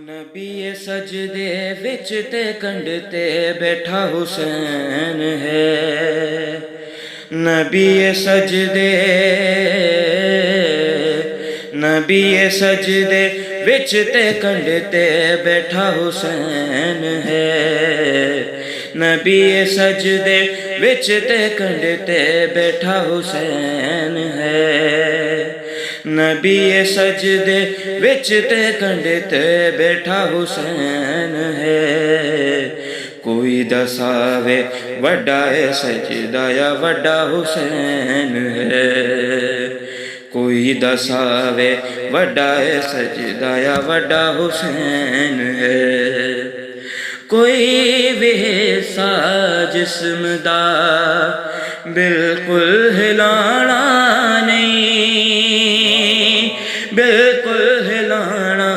نبی سجدے وچ تے کنڈ تے بیٹھا حسین ہے، نبی سجدے وچ تے کنڈ تے بیٹھا حسین ہے، نبی سجدے وچ تے کنڈ تے بیٹھا حسین ہے، نبی سجدے وچ تے کنڈ تے بیٹھا حسین ہے، کوئی دساوے وڈا ہے سجدہ یا وڈا حسین ہے، کوئی دساوے وڈا ہے سجدہ یا وڈا حسین ہے، کوئی بھی حصہ جسم دا بالکل ہلانا نہیں، بالکل ہلانا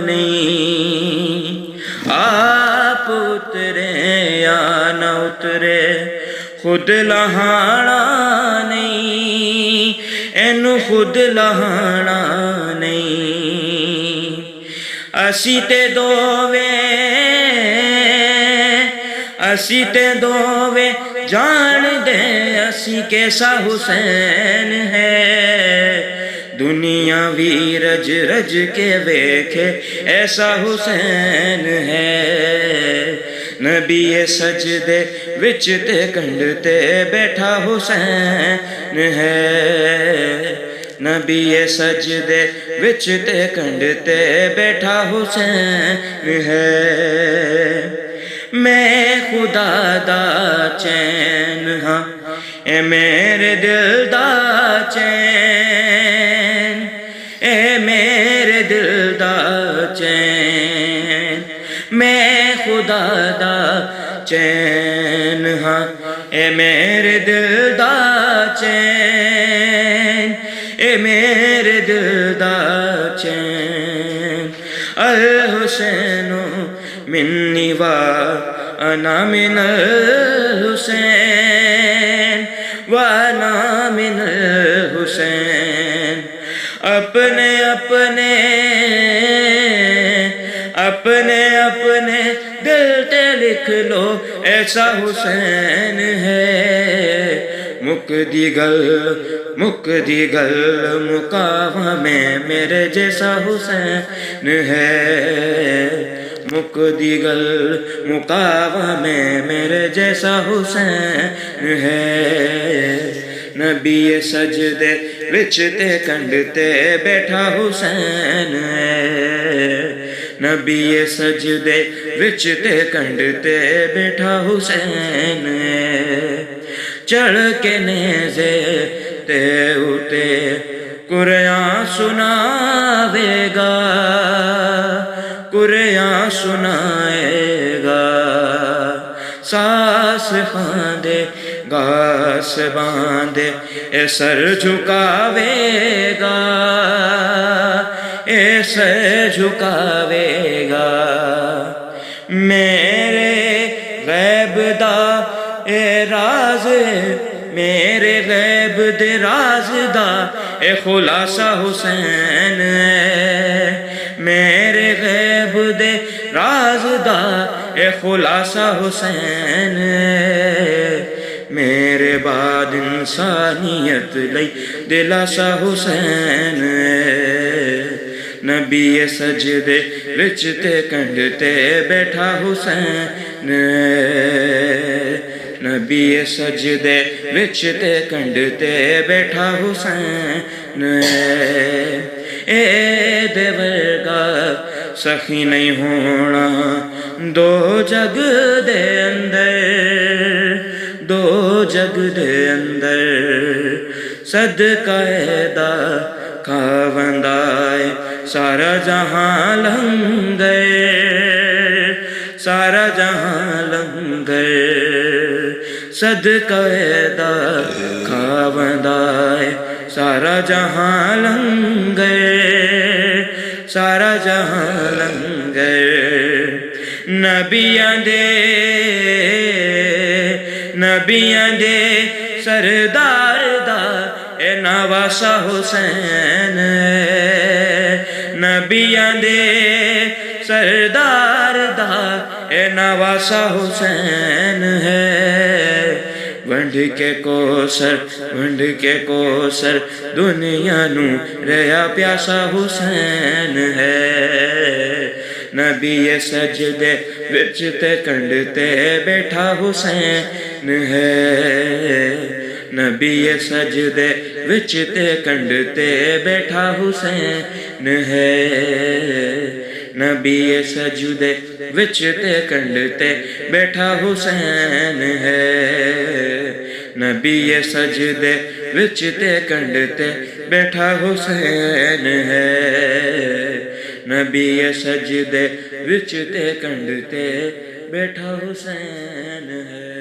نہیں، آپ اترے یا نہ اترے خود لہانا نہیں، اینو خود لہانا نہیں، اسی تے دووے جان دے اسی کیسا حسین ہے، دنیا بھی رج رج کے ویکھے ایسا حسین ہے، نبی سجدے وچ تے کنڈ تے بیٹھا حسین ہے، نبی سجدے وچ تے کنڈ تے بیٹھا حسین ہے، میں خدا دا چین ہاں اے میرے دل دا چین، اے میرے دل دا چین، میں خدا دا چین ہاں اے میرے دل دا چین، اے میرے دل دا چین، الحسین منی وانا من الحسین وانا من الحسین، اپنے اپنے دل تے لکھ لو ایسا حسین ہے، مک دی گل مکاواں میں میرے جیسا حسین ہے، مک دی گل مکاواں میں میرے جیسا حسین ہے، نبی سجدے وچ تے کنڈ تے بیٹھا حسین ہے، نبی سجدے وچ تے کنڈ تے بیٹھا حسین ہے، چڑھ کے نیزے تے اُتے قرآن سناوے گا، قرآن سنائے گا، ساس خاندے گاس باندے اے سر جھکاوے گا، اے سر جھکاوے گا، میرے غیب دا اے راز، میرے غیب دے راز دا اے خلاصہ حسین ہے، میرے غیب دے راز دا اے خلاصہ حسین ہے، میرے بعد انسانیت لئی دلاسا حسین ہے، نبی سجدے وچ تے کنڈ تے بیٹھا حسین ہے، نبی سجدے وچ تے کنڈ تے بیٹھا حسین ہے، اے دے ورگا سخی نہیں ہونا دو جگ دے اندر، دو جگ دے اندر، صدقہ دا کھاوندائے سارا جہاں لنگر، سارا جہاں لنگر، صدقہ دا کھاوندائے سارا جہاں لنگر، سارا جہاں لنگر، نبیاں دے سردار دا اے نواسا حسین ہے، نبیاں دے سردار دا اے نواسا حسین ہے ونڈ کے کوثر دنیا نو ریا پیاسا حسین ہے نبی سجدے وچ تے کنڈ تے بیٹھا حسین ہے نبی سجدے وچ تے کنڈ تے بیٹھا حسین ہے نبی سجدے وچ تے کنڈ تے بیٹھا حسین ہے نبی سجدے وچ تے کنڈ تے بیٹھا حسین ہے نبی سجدے وچ تے کنڈ تے بیٹھا حسین ہے